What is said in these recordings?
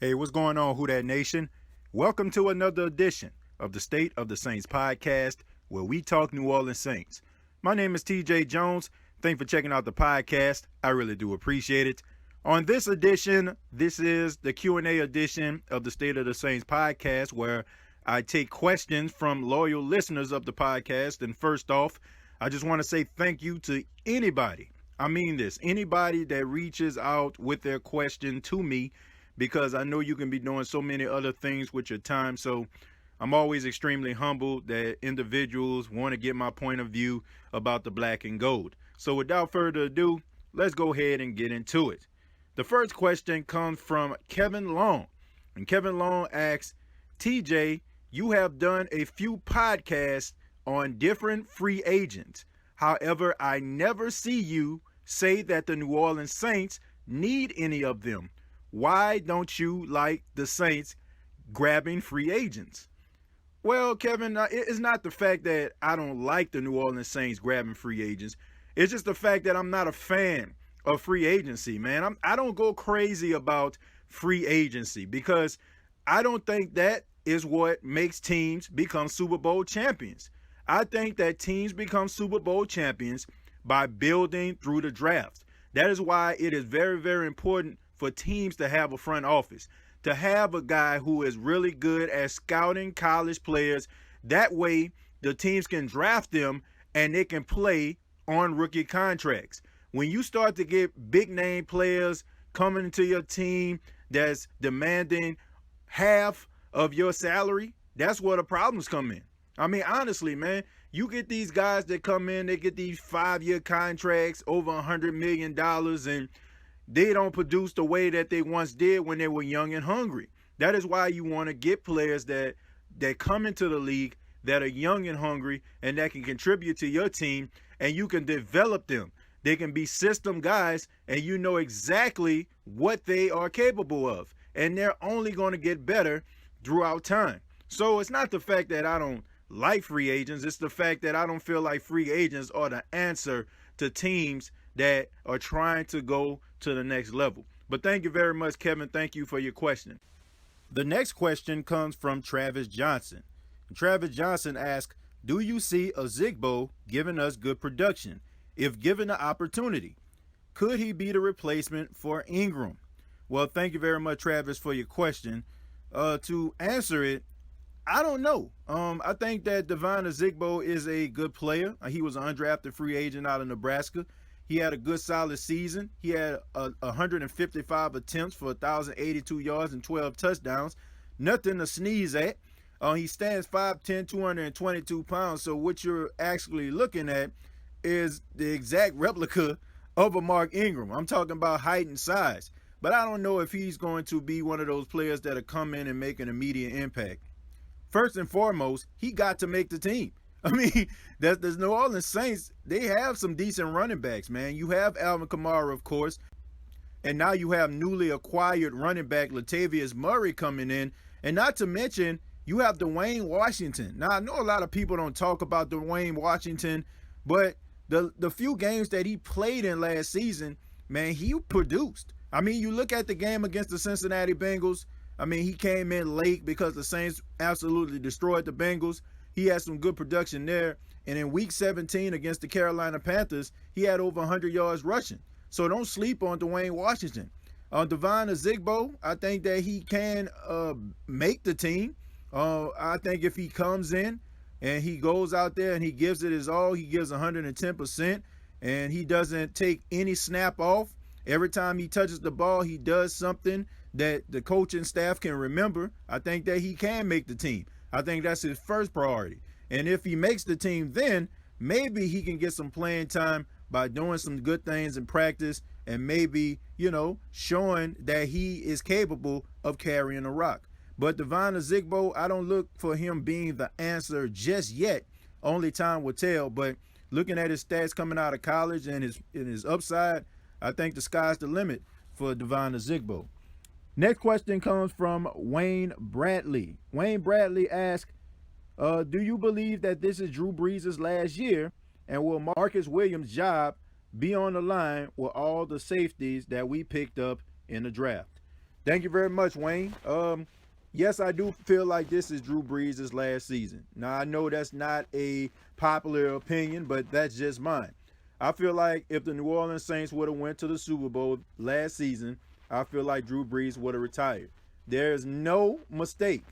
Hey, what's going on, Who Dat Nation? Welcome to another edition of the State of the Saints podcast, where we talk New Orleans Saints. My name is TJ Jones. Thanks for checking out the podcast. I really do appreciate it. On this edition, this is the Q&A edition of the State of the Saints podcast, where I take questions from loyal listeners of the podcast. And first off, I just want to say thank you to anybody. I mean this, anybody that reaches out with their question to me, because I know you can be doing so many other things with your time. So I'm always extremely humbled that individuals want to get my point of view about the black and gold. So without further ado, let's go ahead and get into it. The first question comes from Kevin Long. And Kevin Long asks, TJ, you have done a few podcasts on different free agents. However, I never see you say that the New Orleans Saints need any of them. Why don't you like the Saints grabbing free agents? Well, Kevin, it's not the fact that I don't like the New Orleans Saints grabbing free agents. It's just the fact that I'm not a fan of free agency, man. I don't go crazy about free agency because I don't think that is what makes teams become Super Bowl champions. I think that teams become Super Bowl champions by building through the draft. That is why it is very, very important for teams to have a front office, to have a guy who is really good at scouting college players. That way, the teams can draft them and they can play on rookie contracts. When you start to get big name players coming into your team that's demanding half of your salary, that's where the problems come in. I mean, honestly, man, you get these guys that come in, they get these 5-year contracts over $100 million, and they don't produce the way that they once did when they were young and hungry. That is why you want to get players that come into the league that are young and hungry and that can contribute to your team, and you can develop them. They can be system guys, and you know exactly what they are capable of, and they're only going to get better throughout time. So it's not the fact that I don't like free agents. It's the fact that I don't feel like free agents are the answer to teams that are trying to go to the next level. But thank you very much, Kevin. Thank you for your question. The next question comes from Travis Johnson. Travis Johnson asks, do you see a Igbo giving us good production if given the opportunity? Could he be the replacement for Ingram? Well, thank you very much, Travis, for your question. To answer it, I don't know. I think that Devon Igbo is a good player. He was an undrafted free agent out of Nebraska. He had a good, solid season. He had 155 attempts for 1,082 yards and 12 touchdowns. Nothing to sneeze at. He stands 5'10", 222 pounds. So what you're actually looking at is the exact replica of a Mark Ingram. I'm talking about height and size. But I don't know if he's going to be one of those players that'll come in and make an immediate impact. First and foremost, he got to make the team. I mean, there's New Orleans Saints. They have some decent running backs, man. You have Alvin Kamara, of course, and now you have newly acquired running back Latavius Murray coming in, and not to mention you have Dwayne Washington. Now, I know a lot of people don't talk about Dwayne Washington, but the few games that he played in last season, man, he produced. I mean, you look at the game against the Cincinnati Bengals. I mean, he came in late because the Saints absolutely destroyed the Bengals. He had some good production there. And in week 17 against the Carolina Panthers, he had over 100 yards rushing. So don't sleep on Dwayne Washington. Devon Igbo, I think that he can make the team. I think if he comes in and he goes out there and he gives it his all, he gives 110%, and he doesn't take any snap off. Every time he touches the ball, he does something that the coaching staff can remember. I think that he can make the team. I think that's his first priority. And if he makes the team, then maybe he can get some playing time by doing some good things in practice and maybe, showing that he is capable of carrying a rock. But Devon Igbo, I don't look for him being the answer just yet. Only time will tell. But looking at his stats coming out of college and his upside, I think the sky's the limit for Devon Igbo. Next question comes from Wayne Bradley. Wayne Bradley asks, do you believe that this is Drew Brees' last year, and will Marcus Williams' job be on the line with all the safeties that we picked up in the draft? Thank you very much, Wayne. Yes, I do feel like this is Drew Brees' last season. Now, I know that's not a popular opinion, but that's just mine. I feel like if the New Orleans Saints would have went to the Super Bowl last season, I feel like Drew Brees would have retired. There is no mistake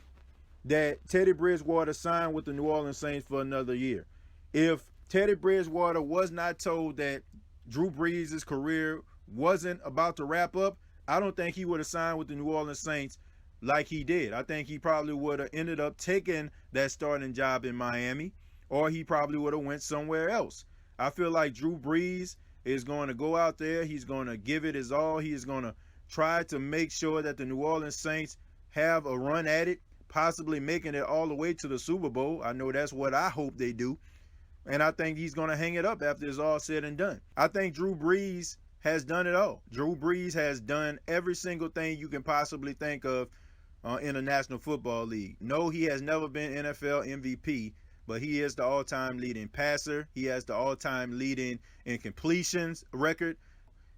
that Teddy Bridgewater signed with the New Orleans Saints for another year. If Teddy Bridgewater was not told that Drew Brees' career wasn't about to wrap up, I don't think he would have signed with the New Orleans Saints like he did. I think he probably would have ended up taking that starting job in Miami, or he probably would have went somewhere else. I feel like Drew Brees is going to go out there. He's going to give it his all. He is going to try to make sure that the New Orleans Saints have a run at it, possibly making it all the way to the Super Bowl. I know that's what I hope they do. And I think he's going to hang it up after it's all said and done. I think Drew Brees has done it all. Drew Brees has done every single thing you can possibly think of in the National Football League. No, he has never been NFL MVP, but he is the all-time leading passer. He has the all-time leading in completions record.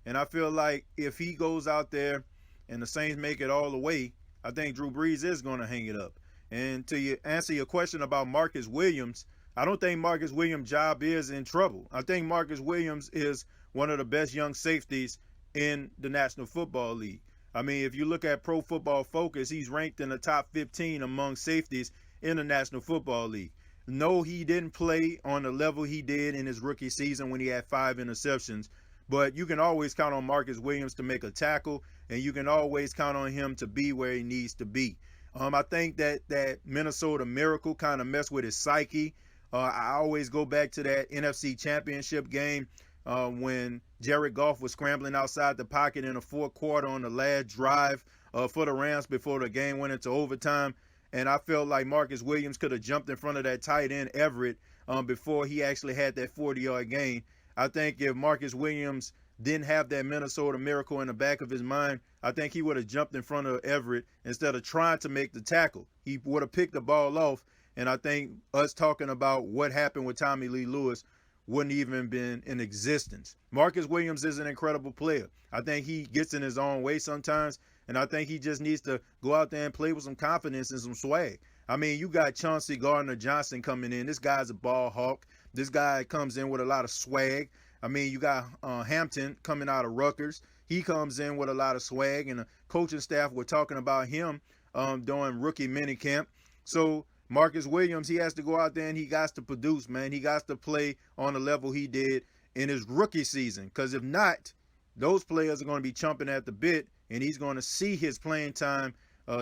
And I feel like if he goes out there and the Saints make it all the way, I think Drew Brees is going to hang it up. And to answer your question about Marcus Williams, I don't think Marcus Williams' job is in trouble. I think Marcus Williams is one of the best young safeties in the National Football League. I mean, if you look at Pro Football Focus, he's ranked in the top 15 among safeties in the National Football League. No, he didn't play on the level he did in his rookie season when he had 5 interceptions, but you can always count on Marcus Williams to make a tackle, and you can always count on him to be where he needs to be. I think that Minnesota Miracle kind of messed with his psyche. I always go back to that NFC Championship game when Jared Goff was scrambling outside the pocket in the fourth quarter on the last drive for the Rams before the game went into overtime. And I felt like Marcus Williams could have jumped in front of that tight end Everett before he actually had that 40-yard gain. I think if Marcus Williams didn't have that Minnesota Miracle in the back of his mind, I think he would have jumped in front of Everett instead of trying to make the tackle. He would have picked the ball off. And I think us talking about what happened with Tommy Lee Lewis wouldn't even been in existence. Marcus Williams is an incredible player. I think he gets in his own way sometimes, and I think he just needs to go out there and play with some confidence and some swag. I mean, you got Chauncey Gardner-Johnson coming in. This guy's a ball hawk. This guy comes in with a lot of swag. I mean, you got Hampton coming out of Rutgers. He comes in with a lot of swag, and the coaching staff were talking about him during rookie minicamp. So Marcus Williams, he has to go out there and he got to produce, man. He got to play on the level he did in his rookie season. Because if not, those players are going to be chomping at the bit, and he's going to see his playing time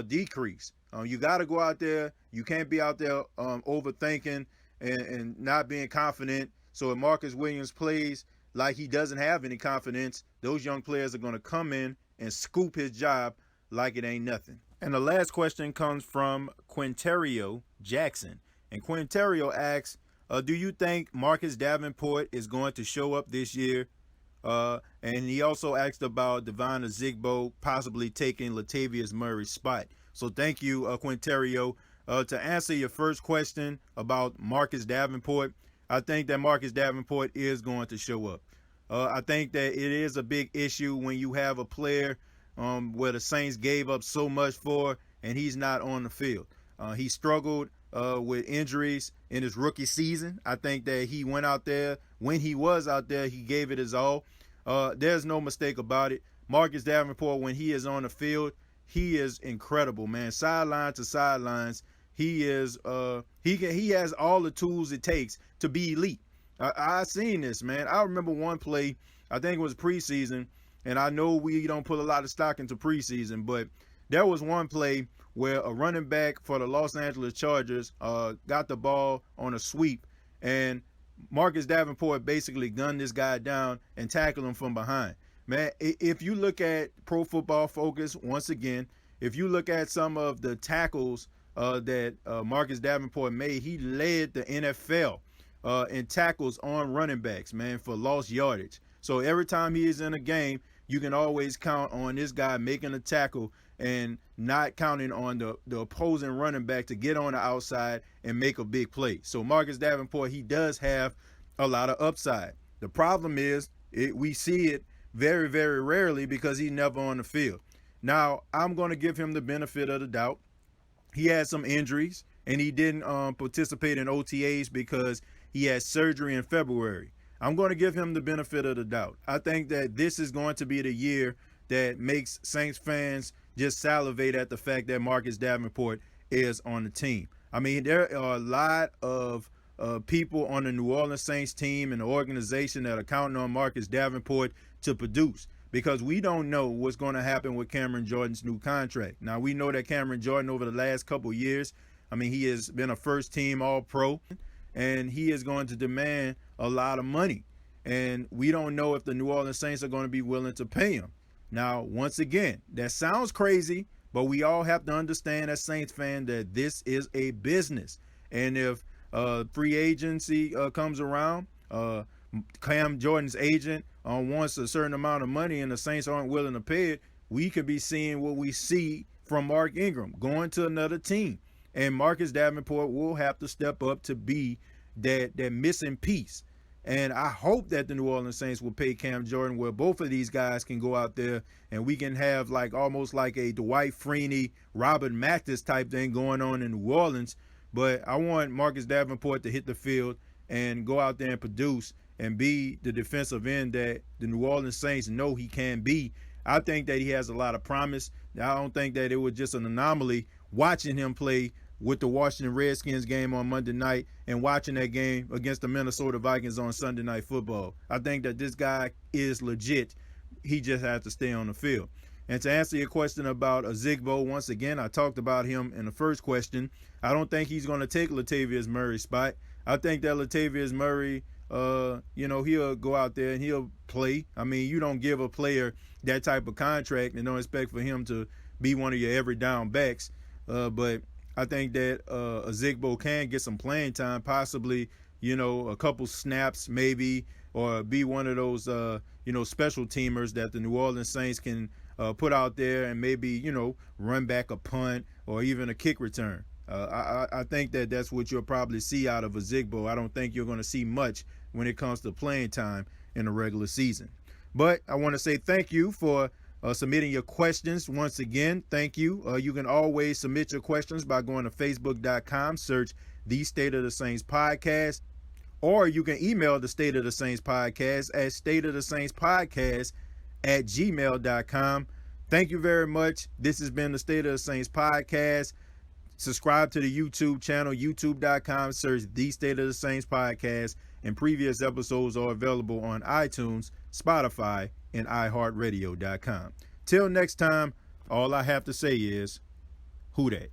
decrease. You got to go out there. You can't be out there overthinking and not being confident. So if Marcus Williams plays like he doesn't have any confidence, those young players are going to come in and scoop his job like it ain't nothing. And the last question comes from Quinterio Jackson. And Quinterio asks, do you think Marcus Davenport is going to show up this year? And he also asked about Devon Ozigbo possibly taking Latavius Murray's spot. So thank you, Quinterio. To answer your first question about Marcus Davenport, I think that Marcus Davenport is going to show up. I think that it is a big issue when you have a player where the Saints gave up so much for, and he's not on the field. He struggled with injuries in his rookie season. I think that he went out there. When he was out there, he gave it his all. There's no mistake about it. Marcus Davenport, when he is on the field, he is incredible, man. Sideline to sidelines, he is. He has all the tools it takes to be elite. I seen this, man. I remember one play. I think it was preseason. And I know we don't put a lot of stock into preseason, but there was one play where a running back for the Los Angeles Chargers got the ball on a sweep, and Marcus Davenport basically gunned this guy down and tackled him from behind. Man, if you look at Pro Football Focus, once again, if you look at some of the tackles that Marcus Davenport made, he led the NFL in tackles on running backs, man, for lost yardage. So every time he is in a game, you can always count on this guy making a tackle and not counting on the opposing running back to get on the outside and make a big play. So Marcus Davenport, he does have a lot of upside. The problem is we see it very, very rarely because he's never on the field. Now, I'm going to give him the benefit of the doubt. He had some injuries, and he didn't participate in OTAs because he had surgery in February. I'm going to give him the benefit of the doubt. I think that this is going to be the year that makes Saints fans just salivate at the fact that Marcus Davenport is on the team. I mean, there are a lot of people on the New Orleans Saints team and the organization that are counting on Marcus Davenport to produce, because we don't know what's going to happen with Cameron Jordan's new contract. Now, we know that Cameron Jordan over the last couple years, I mean, he has been a first-team All-Pro, and he is going to demand a lot of money. And we don't know if the New Orleans Saints are going to be willing to pay him. Now, once again, that sounds crazy, but we all have to understand as Saints fans that this is a business. And if free agency comes around, Cam Jordan's agent wants a certain amount of money and the Saints aren't willing to pay it, we could be seeing what we see from Mark Ingram going to another team. And Marcus Davenport will have to step up to be that missing piece. And I hope that the New Orleans Saints will pay Cam Jordan where both of these guys can go out there and we can have like almost like a Dwight Freeney, Robert Mathis type thing going on in New Orleans. But I want Marcus Davenport to hit the field and go out there and produce and be the defensive end that the New Orleans Saints know he can be. I think that he has a lot of promise. I don't think that it was just an anomaly watching him play with the Washington Redskins game on Monday night and watching that game against the Minnesota Vikings on Sunday Night Football. I think that this guy is legit. He just has to stay on the field. And to answer your question about Igbo, once again, I talked about him in the first question. I don't think he's going to take Latavius Murray's spot. I think that Latavius Murray, he'll go out there and he'll play. I mean, you don't give a player that type of contract and don't expect for him to be one of your every down backs. But I think that Igbo can get some playing time, possibly, a couple snaps maybe, or be one of those, special teamers that the New Orleans Saints can put out there and maybe, run back a punt or even a kick return. I think that that's what you'll probably see out of Igbo. I don't think you're going to see much when it comes to playing time in the regular season. But I want to say thank you for submitting your questions. Once again, thank you. You can always submit your questions by going to facebook.com, search The State of the Saints Podcast, or you can email the State of the Saints Podcast at stateofthesaintspodcast@gmail.com. Thank you very much. This has been the State of the Saints Podcast. Subscribe to the YouTube channel, youtube.com, search The State of the Saints Podcast, and previous episodes are available on iTunes, Spotify, and iHeartRadio.com. Till next time, all I have to say is, who dat?